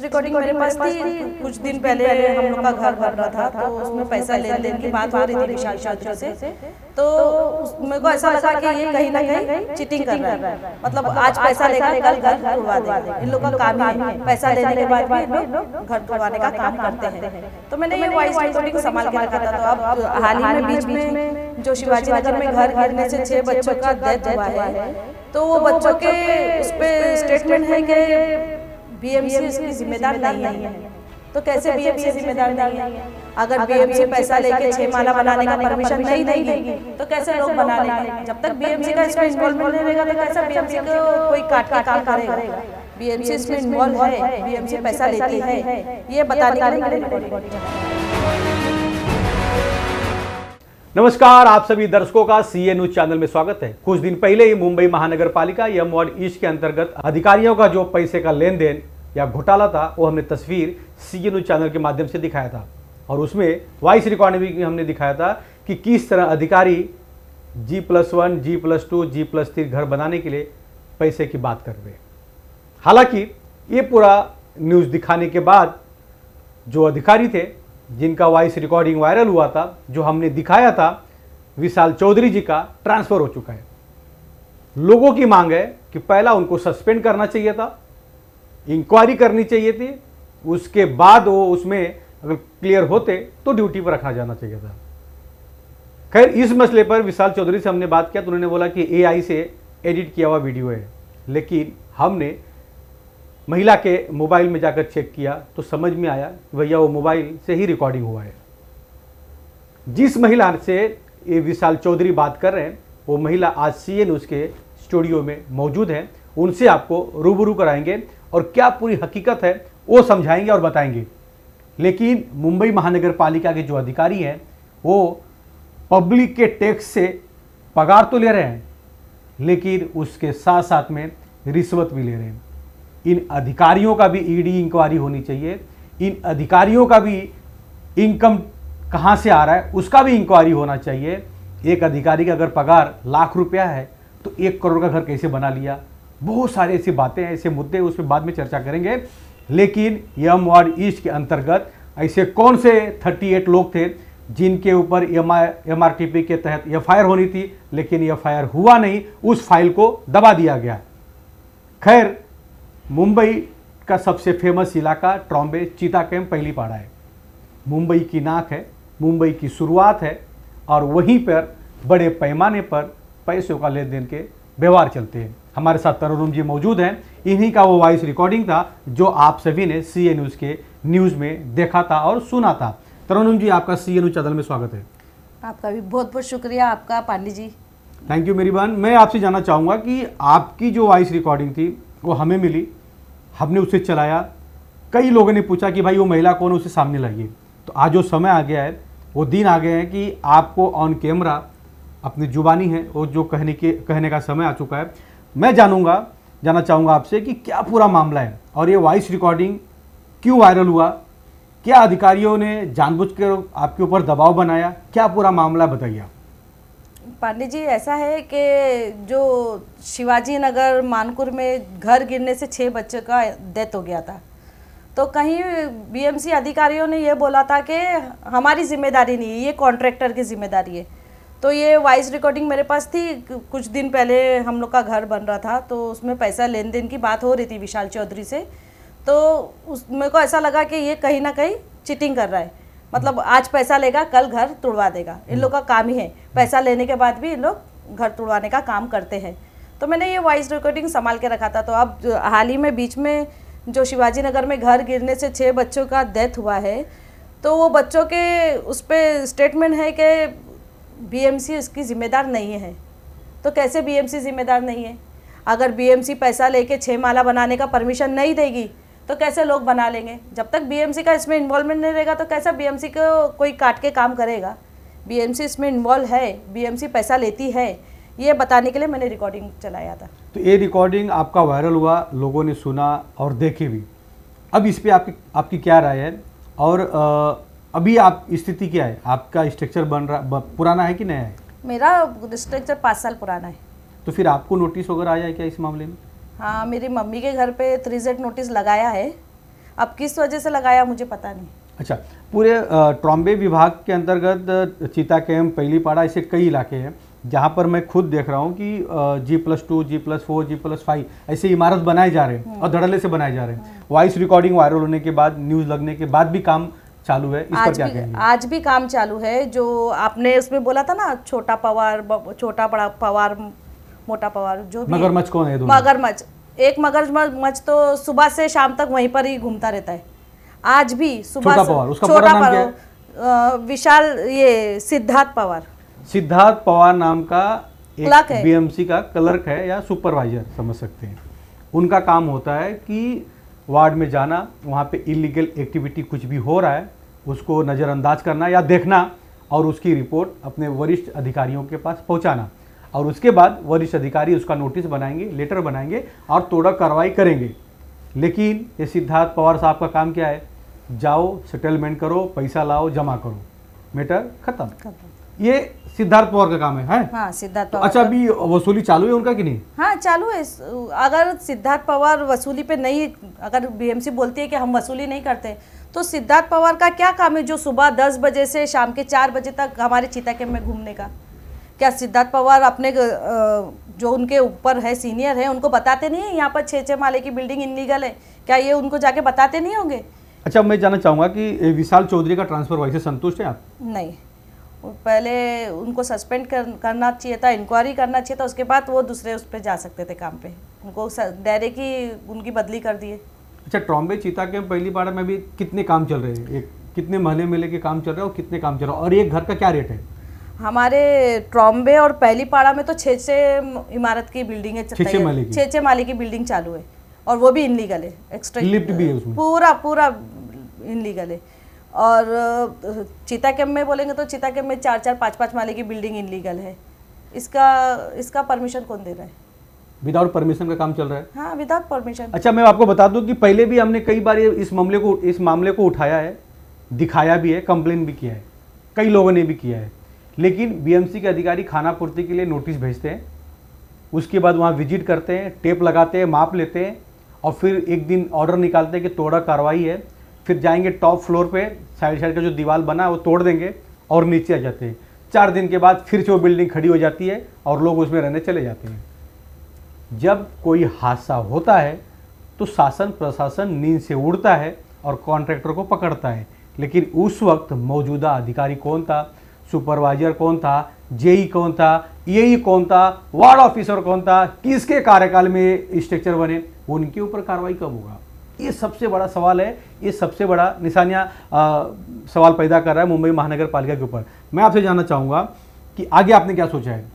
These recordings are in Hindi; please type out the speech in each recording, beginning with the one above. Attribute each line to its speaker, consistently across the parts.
Speaker 1: रिकॉर्डिंग मेरे पास थी। कुछ दिन पहले हम लोग का घर बन रहा था, तो उसमें पैसा लेन देन की बात हो रही थी विशाल चौधरी से। तो मेरे को ऐसा लगा कि ये कहीं ना कहीं चीटिंग कर रहा है। मतलब आज पैसा लेगा, कल घर तुड़वा देगा। इन लोग का काम ही है पैसा लेने के बाद भी इन लोग घर तुड़वाने का काम करते हैं। तो मैंने ये वॉइस रिकॉर्डिंग संभाल के रखा था। तो अब हाल ही में बीच में जो शिवाजी नगर में घर गिरने से 6 बच्चों का डेथ हुआ है, तो वो बच्चों के उस पर स्टेटमेंट है कि बीएमसी इसकी जिम्मेदार नहीं है। तो कैसे बीएमसी जिम्मेदार नहीं है? अगर बीएमसी पैसा लेके 6 माला बनाने का परमिशन नहीं देगी तो कैसे लोग बना लेंगे? जब तक बीएमसी का इसमें इन्वॉल्वमेंट नहीं रहेगा तो कैसे बीएमसी को कोई काट के काम करेगा? बीएमसी इसमें इन्वॉल्व है, बीएमसी पैसा लेती है, ये बताने के लिए मैंने रिकॉर्डिंग चलाई।
Speaker 2: नमस्कार, आप सभी दर्शकों का सीए न्यूज चैनल में स्वागत है। कुछ दिन पहले ही मुंबई महानगर पालिका एम वार्ड ईस्ट के अंतर्गत अधिकारियों का जो पैसे का लेन देन या घोटाला था, वो हमने तस्वीर सीए न्यूज चैनल के माध्यम से दिखाया था। और उसमें वॉइस रिकॉर्डिंग भी हमने दिखाया था कि किस तरह अधिकारी G+1, G+2, G+3 घर बनाने के लिए पैसे की बात कर रहे हैं। हालांकि ये पूरा न्यूज़ दिखाने के बाद जो अधिकारी थे, जिनका वॉइस रिकॉर्डिंग वायरल हुआ था, जो हमने दिखाया था, विशाल चौधरी जी का ट्रांसफर हो चुका है। लोगों की मांग है कि पहला उनको सस्पेंड करना चाहिए था, इंक्वायरी करनी चाहिए थी, उसके बाद वो उसमें अगर क्लियर होते तो ड्यूटी पर रखा जाना चाहिए था। खैर, इस मसले पर विशाल चौधरी से हमने बात किया तो उन्होंने बोला कि AI से एडिट किया हुआ वीडियो है। लेकिन हमने महिला के मोबाइल में जाकर चेक किया तो समझ में आया कि भैया वो मोबाइल से ही रिकॉर्डिंग हुआ है। जिस महिला से ये विशाल चौधरी बात कर रहे हैं, वो महिला आज सीए न्यूज़ के स्टूडियो में मौजूद है। उनसे आपको रूबरू कराएंगे और क्या पूरी हकीकत है वो समझाएंगे और बताएंगे। लेकिन मुंबई महानगर पालिका के जो अधिकारी हैं, वो पब्लिक के टैक्स से पगार तो ले रहे हैं, लेकिन उसके साथ साथ में रिश्वत भी ले रहे हैं। इन अधिकारियों का भी ईडी इंक्वायरी होनी चाहिए। इन अधिकारियों का भी इनकम कहाँ से आ रहा है उसका भी इंक्वायरी होना चाहिए। एक अधिकारी का अगर पगार लाख रुपया है तो 1 करोड़ का घर कैसे बना लिया? बहुत सारे ऐसी बातें, ऐसे मुद्दे, उस पर बाद में चर्चा करेंगे। लेकिन एम वार्ड ईस्ट के अंतर्गत ऐसे कौन से 38 लोग थे जिनके ऊपर MRTP के तहत FIR होनी थी, लेकिन FIR हुआ नहीं, उस फाइल को दबा दिया गया। खैर, मुंबई का सबसे फेमस इलाका ट्रॉम्बे चीता कैंप पहली पाड़ा है। मुंबई की नाक है, मुंबई की शुरुआत है, और वहीं पर बड़े पैमाने पर पैसों का लेन देन के व्यवहार चलते हैं। हमारे साथ तरुण जी मौजूद हैं। इन्हीं का वो वॉइस रिकॉर्डिंग था जो आप सभी ने सीए न्यूज़ के न्यूज़ में देखा था और सुना था। तरुण जी, आपका सीए न्यूज़ चैनल में स्वागत है।
Speaker 1: आपका भी बहुत बहुत शुक्रिया आपका पांडे जी।
Speaker 2: थैंक यू मेरी बहन। मैं आपसे जानना चाहूँगा कि आपकी जो वॉइस रिकॉर्डिंग थी वो हमें मिली, हमने उसे चलाया। कई लोगों ने पूछा कि भाई वो महिला कौन है, उसे सामने लाइए। तो आज जो समय आ गया है, वो दिन आ गए हैं कि आपको ऑन कैमरा अपनी जुबानी है वो जो कहने का समय आ चुका है। मैं जानना चाहूँगा आपसे कि क्या पूरा मामला है और ये वॉइस रिकॉर्डिंग क्यों वायरल हुआ? क्या अधिकारियों ने जानबूझकर आपके ऊपर दबाव बनाया? क्या पूरा मामला बताइए।
Speaker 1: पांडे जी, ऐसा है कि जो शिवाजी नगर मानकुर में घर गिरने से 6 बच्चों का डेथ हो गया था, तो कहीं बीएमसी अधिकारियों ने ये बोला था कि हमारी जिम्मेदारी नहीं है, ये कॉन्ट्रैक्टर की जिम्मेदारी है। तो ये वॉइस रिकॉर्डिंग मेरे पास थी। कुछ दिन पहले हम लोग का घर बन रहा था, तो उसमें पैसा लेन देन की बात हो रही थी विशाल चौधरी से। तो मेरे को ऐसा लगा कि ये कहीं ना कहीं चीटिंग कर रहा है। मतलब आज पैसा लेगा, कल घर तुड़वा देगा। इन लोग का काम ही है पैसा लेने के बाद भी इन लोग घर तुड़वाने का काम करते हैं। तो मैंने ये वॉइस रिकॉर्डिंग संभाल के रखा था। तो अब हाल ही में बीच में जो शिवाजी नगर में घर गिरने से 6 बच्चों का डेथ हुआ है, तो वो बच्चों के उस पर स्टेटमेंट है कि बीएमसी इसकी ज़िम्मेदार नहीं है। तो कैसे बीएमसी ज़िम्मेदार नहीं है? अगर बीएमसी पैसा लेके 6 माला बनाने का परमिशन नहीं देगी तो कैसे लोग बना लेंगे? जब तक बीएमसी का इसमें इन्वॉल्वमेंट नहीं रहेगा तो कैसा बीएमसी को कोई काट के काम करेगा? बीएमसी इसमें इन्वॉल्व है, बीएमसी पैसा लेती है, ये बताने के लिए मैंने रिकॉर्डिंग चलाया था।
Speaker 2: तो ये रिकॉर्डिंग आपका वायरल हुआ, लोगों ने सुना और देखे भी। अब इस पे आपकी क्या राय है? और अभी आप स्थिति क्या है? आपका स्ट्रक्चर बन रहा पुराना है कि नया है?
Speaker 1: मेरा स्ट्रक्चर 5 साल पुराना है।
Speaker 2: तो फिर आपको नोटिस वगैरह आया है क्या इस मामले में?
Speaker 1: हाँ, मेरी मम्मी के घर पे 3Z नोटिस लगाया है। अब किस वजह से लगाया मुझे पता नहीं।
Speaker 2: अच्छा, पूरे ट्रॉम्बे विभाग के अंतर्गत चीता कैम्प, पहलीपाड़ा, ऐसे कई इलाके हैं जहाँ पर मैं खुद देख रहा हूँ कि G+2, G+4, G+5 ऐसे इमारत बनाए जा रहे हैं और धड़ल्ले से बनाए जा रहे हैं। वॉइस रिकॉर्डिंग वायरल होने के बाद, न्यूज़ लगने के बाद भी काम चालू है, इस पर क्या कहेंगे?
Speaker 1: आज भी काम चालू है। जो आपने उसमें बोला था ना, छोटा पवार, छोटा बड़ा पवार, मोटा पवार, जो भी
Speaker 2: मगरमच्छ कौन है? दोनों
Speaker 1: मगरमच्छ, एक मगरमच्छ तो सुबह से शाम तक वहीं पर ही घूमता रहता है। आज भी सुबह
Speaker 2: छोटा
Speaker 1: से
Speaker 2: पवार, उसका पूरा नाम क्या है?
Speaker 1: विशाल, ये सिद्धार्थ पवार।
Speaker 2: सिद्धार्थ पवार नाम का
Speaker 1: क्लर्क
Speaker 2: एक
Speaker 1: है।
Speaker 2: बीएमसी का क्लर्क है या सुपरवाइजर समझ सकते हैं। उनका काम होता है कि वार्ड में जाना, वहाँ पे इलीगल एक्टिविटी कुछ भी हो रहा है उसको नज़रअंदाज करना या देखना और उसकी रिपोर्ट अपने वरिष्ठ अधिकारियों के पास पहुँचाना, और उसके बाद वरिष्ठ अधिकारी उसका नोटिस बनाएंगे, लेटर बनाएंगे और तोड़ा कार्रवाई करेंगे। लेकिन ये सिद्धार्थ पवार साहब का काम क्या है? जाओ, सेटलमेंट करो, पैसा लाओ, जमा करो, मैटर खत्म। ये सिद्धार्थ पवार का काम है?
Speaker 1: हाँ, सिद्धार्थ पवार।
Speaker 2: अच्छा, अभी वसूली चालू है उनका कि नहीं?
Speaker 1: हाँ, चालू है। अगर सिद्धार्थ पवार वसूली पे नहीं, अगर बीएमसी बोलती है कि हम वसूली नहीं करते, तो सिद्धार्थ पवार का क्या काम है जो सुबह 10 बजे से शाम के 4 बजे तक हमारे चीता कैम्प में घूमने का? क्या सिद्धार्थ पवार अपने जो उनके ऊपर है, सीनियर है, उनको बताते नहीं है यहाँ पर 6-6 माले की बिल्डिंग इनलीगल है? क्या ये उनको जाके बताते नहीं होंगे?
Speaker 2: अच्छा, मैं जानना चाहूँगा कि विशाल चौधरी का ट्रांसफर हुआ, इससे संतुष्ट हैं आप?
Speaker 1: नहीं, पहले उनको सस्पेंड करना चाहिए था, इंक्वायरी करना चाहिए था, उसके बाद वो दूसरे उस पर जा सकते थे काम पे। उनको डायरेक्ट ही उनकी बदली कर दिए। अच्छा,
Speaker 2: ट्रॉम्बे चीता कैम्प पहलीपाड़ा में भी कितने काम चल रहे हैं? कितने महले मेले के काम चल रहे हैं और कितने काम चल रहे हैं, और एक घर का क्या रेट है?
Speaker 1: हमारे ट्रॉम्बे और पहलीपाड़ा में तो 6-6 इमारत की बिल्डिंग है, 6-6 माले की बिल्डिंग चालू है, और वो भी इनलीगल है। एक्स्ट्रा
Speaker 2: लिफ्ट भी है उसमें?
Speaker 1: पूरा इनलीगल है। और चीता कैम्प में बोलेंगे तो चीता कैम्प में 4-4, 5-5 माले की बिल्डिंग इनलीगल है। इसका परमिशन कौन दे रहा है?
Speaker 2: विदाउट परमिशन का काम चल रहा है?
Speaker 1: हाँ, विदाउट परमिशन।
Speaker 2: अच्छा, मैं आपको बता दूं कि पहले भी हमने कई बार इस मामले को उठाया है, दिखाया भी है, कंप्लेन भी किया है, कई लोगों ने भी किया है। लेकिन बीएमसी के अधिकारी खानापूर्ति के लिए नोटिस भेजते हैं, उसके बाद वहाँ विजिट करते हैं, टेप लगाते हैं, माप लेते हैं, और फिर एक दिन ऑर्डर निकालते हैं कि तोड़ा कार्रवाई है। फिर जाएंगे टॉप फ्लोर पे, साइड का जो दीवार बना है वो तोड़ देंगे और नीचे आ जाते हैं। 4 दिन के बाद फिर से वो बिल्डिंग खड़ी हो जाती है और लोग उसमें रहने चले जाते हैं। जब कोई हादसा होता है तो शासन प्रशासन नींद से उड़ता है और कॉन्ट्रैक्टर को पकड़ता है, लेकिन उस वक्त मौजूदा अधिकारी कौन था, सुपरवाइजर कौन था, जेई कौन था, एई कौन था, वार्ड ऑफिसर कौन था, किसके कार्यकाल में स्ट्रक्चर बने, उनके ऊपर कार्रवाई कब होगा? ये सबसे बड़ा सवाल है। ये सबसे बड़ा निशानियाँ सवाल पैदा कर रहा है मुंबई महानगर पालिका के ऊपर। मैं आपसे जानना चाहूँगा कि आगे आपने क्या सोचा है,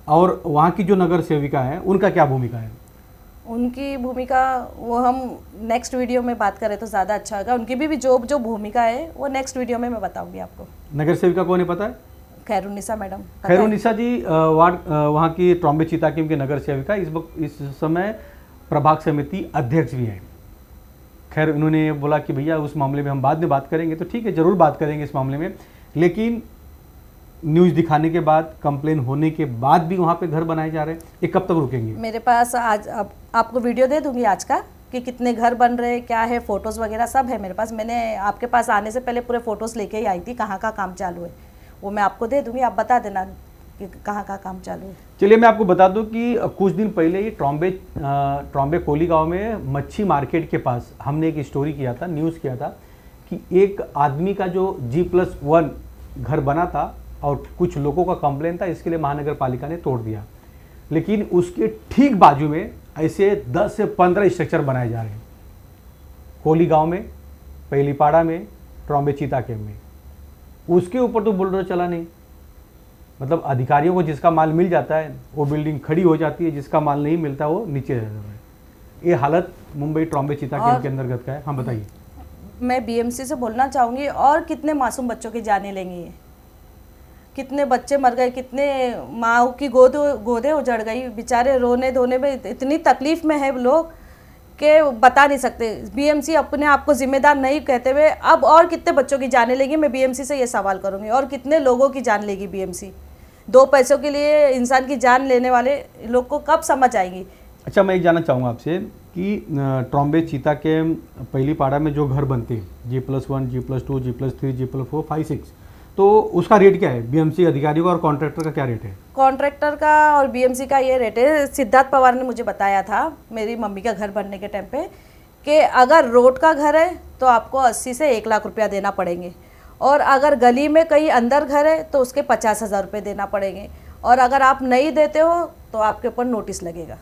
Speaker 2: और वहाँ की जो नगर सेविका है उनका क्या भूमिका है?
Speaker 1: उनकी भूमिका वो हम नेक्स्ट वीडियो में बात करें तो ज़्यादा अच्छा होगा। उनकी भी जो भूमिका है वो नेक्स्ट वीडियो में मैं बताऊंगी आपको।
Speaker 2: नगर सेविका कौन है पता है?
Speaker 1: खैरुनिसा मैडम।
Speaker 2: खैरुनिसा जी वार्ड वहाँ की ट्रॉम्बे चीता कैम्प की नगर सेविका, इस समय प्रभाग समिति अध्यक्ष भी हैं। खैर, उन्होंने बोला कि भैया उस मामले में हम बाद में बात करेंगे, तो ठीक है, ज़रूर बात करेंगे इस मामले में। लेकिन न्यूज़ दिखाने के बाद, कंप्लेन होने के बाद भी वहाँ पे घर बनाए जा रहे हैं, ये कब तक रुकेंगे?
Speaker 1: मेरे पास आज आपको वीडियो दे दूंगी आज का कि कितने घर बन रहे हैं, क्या है, फोटोज़ वगैरह सब है मेरे पास। मैंने आपके पास आने से पहले पूरे फोटोज़ लेके ही आई थी, कहाँ का काम चालू है वो मैं आपको दे दूंगी, आप बता देना कि कहाँ का काम चालू है।
Speaker 2: चलिए, मैं आपको बता दूं कि कुछ दिन पहले ही ट्रॉम्बे कोली गांव में मच्छी मार्केट के पास हमने एक स्टोरी किया था, न्यूज़ किया था कि एक आदमी का जो G+1 घर बना था और कुछ लोगों का कंप्लेन था, इसके लिए महानगर पालिका ने तोड़ दिया। लेकिन उसके ठीक बाजू में ऐसे 10 से 15 स्ट्रक्चर बनाए जा रहे हैं, कोली गांव में, पहलीपाड़ा में, ट्रॉम्बे चीता कैम्प में। उसके ऊपर तो बुलडोजर चला नहीं। मतलब अधिकारियों को जिसका माल मिल जाता है वो बिल्डिंग खड़ी हो जाती है, जिसका माल नहीं मिलता वो नीचे रह जाता है। ये हालत मुंबई ट्रॉम्बे चीता कैम्प के अंतर्गत का है। हाँ, बताइए।
Speaker 1: मैं बीएमसी से बोलना चाहूँगी, और कितने मासूम बच्चों की जाने लेंगे ये? कितने बच्चे मर गए, कितने माँ की गोदे उजड़ गई, बेचारे रोने धोने में इतनी तकलीफ में है लोग कि बता नहीं सकते। बीएमसी अपने आप को जिम्मेदार नहीं कहते हुए अब और कितने बच्चों की जाने लेगी? मैं बीएमसी से ये सवाल करूँगी, और कितने लोगों की जान लेगी बीएमसी? 2 पैसों के लिए इंसान की जान लेने वाले लोग को कब समझ आएगी
Speaker 2: अच्छा, मैं एक जानना चाहूँगा आपसे कि ट्रॉम्बे चीता के पहली पाड़ा में जो घर बनते हैं G+1, G+2, G+3, G+4, 5, 6, तो उसका रेट क्या है? बीएमसी अधिकारियों का और कॉन्ट्रैक्टर का क्या रेट है?
Speaker 1: कॉन्ट्रैक्टर का और बीएमसी का ये रेट है, सिद्धार्थ पवार ने मुझे बताया था मेरी मम्मी का घर बनने के टाइम पे, कि अगर रोड का घर है तो आपको 80 से 1 लाख रुपया देना पड़ेंगे, और अगर गली में कहीं अंदर घर है तो उसके 50,000 रुपये देना पड़ेंगे, और अगर आप नहीं देते हो तो आपके ऊपर नोटिस लगेगा।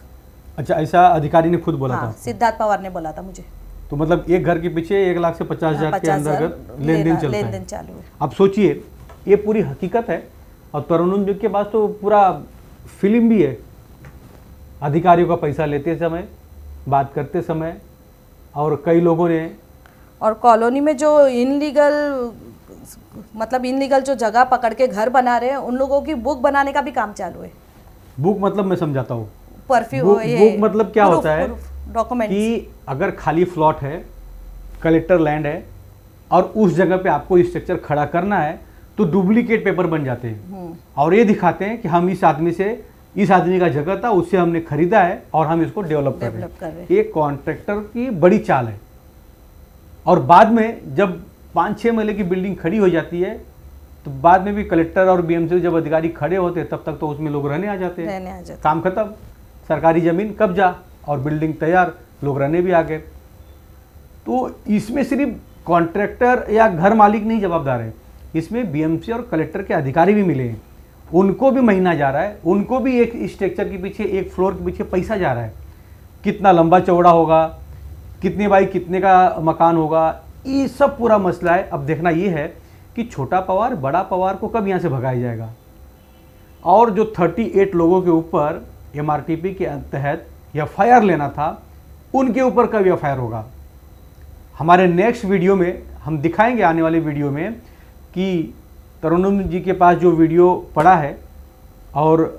Speaker 2: अच्छा, ऐसा अधिकारी ने खुद बोला
Speaker 1: हाँ,
Speaker 2: था?
Speaker 1: सिद्धार्थ पवार ने बोला था मुझे।
Speaker 2: तो मतलब एक घर के पीछे 1 लाख से 50,000 के अंदर लेन देन
Speaker 1: चालू है।
Speaker 2: अब सोचिए, ये पूरी हकीकत है, और तरुण जी के पास तो पूरा फिल्म भी है, अधिकारियों का पैसा लेते समय, बात करते समय, और कई लोगों ने,
Speaker 1: और कॉलोनी में जो इनलीगल जो जगह पकड़ के घर बना रहे हैं उन लोगों की बुक बनाने का भी काम चालू है।
Speaker 2: बुक मतलब मैं समझाता हूँ,
Speaker 1: बुक
Speaker 2: मतलब क्या होता है
Speaker 1: डॉक्यूमेंट
Speaker 2: कि अगर खाली प्लॉट है, कलेक्टर लैंड है, और उस जगह पे आपको स्ट्रक्चर खड़ा करना है, तो डुप्लीकेट पेपर बन जाते हैं और ये दिखाते हैं कि हम इस आदमी का जगह था, उससे हमने खरीदा है और हम इसको डेवलप कर रहे हैं। ये कॉन्ट्रैक्टर की बड़ी चाल है। और बाद में जब 5-6 महीने की बिल्डिंग खड़ी हो जाती है, तो बाद में भी कलेक्टर और बीएमसी जब अधिकारी खड़े होते हैं, तब तक तो उसमें लोग रहने आ जाते हैं। काम खत्म, सरकारी जमीन कब्जा और बिल्डिंग तैयार, लोग रहने भी आ गए। तो इसमें सिर्फ कॉन्ट्रैक्टर या घर मालिक नहीं जवाबदार है, इसमें बीएमसी और कलेक्टर के अधिकारी भी मिले हैं, उनको भी महीना जा रहा है, उनको भी एक स्ट्रक्चर के पीछे, एक फ्लोर के पीछे पैसा जा रहा है। कितना लंबा चौड़ा होगा, कितने बाई कितने का मकान होगा, ये सब पूरा मसला है। अब देखना ये है कि छोटा पवार बड़ा पवार को कब यहाँ से भगाया जाएगा, और जो 38 लोगों के ऊपर MRTP के तहत FIR लेना था, उनके ऊपर कब FIR होगा। हमारे नेक्स्ट वीडियो में हम दिखाएंगे, आने वाले वीडियो में, कि तरुण जी के पास जो वीडियो पड़ा है, और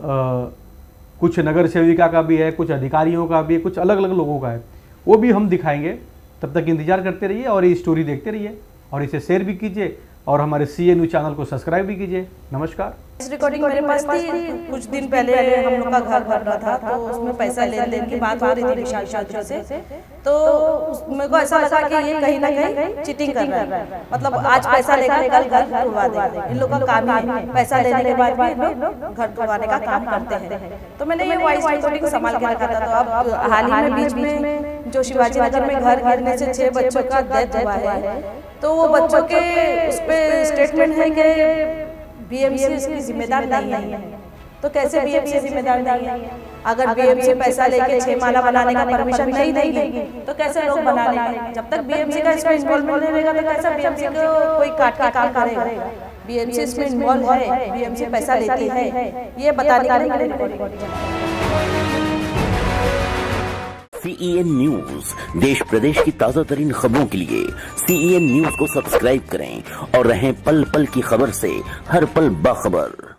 Speaker 2: कुछ नगर सेविका का भी है, कुछ अधिकारियों का भी है, कुछ अलग अलग लोगों का है, वो भी हम दिखाएंगे। तब तक इंतजार करते रहिए और ये स्टोरी देखते रहिए, और इसे शेयर भी कीजिए, और हमारे CA न्यूज़ चैनल को सब्सक्राइब भी कीजिए। नमस्कार।
Speaker 1: इस रिकॉर्डिंग मेरे पास थी, कुछ दिन पहले हम लोग का घर बन रहा था, तो उसमें पैसा लेन देन की बात हो रही थी विशाल चौधरी से। तो मेरे को ऐसा लगा कि ये कहीं ना कहीं चीटिंग कर रहा है, मतलब आज पैसा लेकर कल घर खुलवा देगा। इन लोगों का काम ही है, पैसा लेने के बाद भी लोग घर खुलवाने का काम करते हैं। तो मैंने ये वॉइस रिकॉर्डिंग संभाल के रखा था। तो अब हाल ही में बीच में जो शिवाजी नगर में घर गिरने से 6 बच्चों का डेथ हुआ है, तो वो बच्चों के उस पर स्टेटमेंट है कि बीएमसी इसकी जिम्मेदार नहीं है। तो कैसे बीएमसी जिम्मेदार नहीं है? अगर बीएमसी पैसा लेके 6 माला बनाने का परमिशन नहीं देगी तो कैसे लोग बना लेंगे? जब तक बीएमसी का इसमें इन्वॉल्वमेंट नहीं रहेगा तो कैसे बीएमसी को कोई काट के काम करेगा? बीएमसी इसमें इन्वॉल्व है, बीएमसी पैसा लेती है, ये बताने के लिए रिकॉर्डिंग।
Speaker 3: CEN न्यूज देश प्रदेश की ताजा तरीन खबरों के लिए CEN न्यूज को सब्सक्राइब करें और रहें पल पल की खबर से हर पल बाखबर।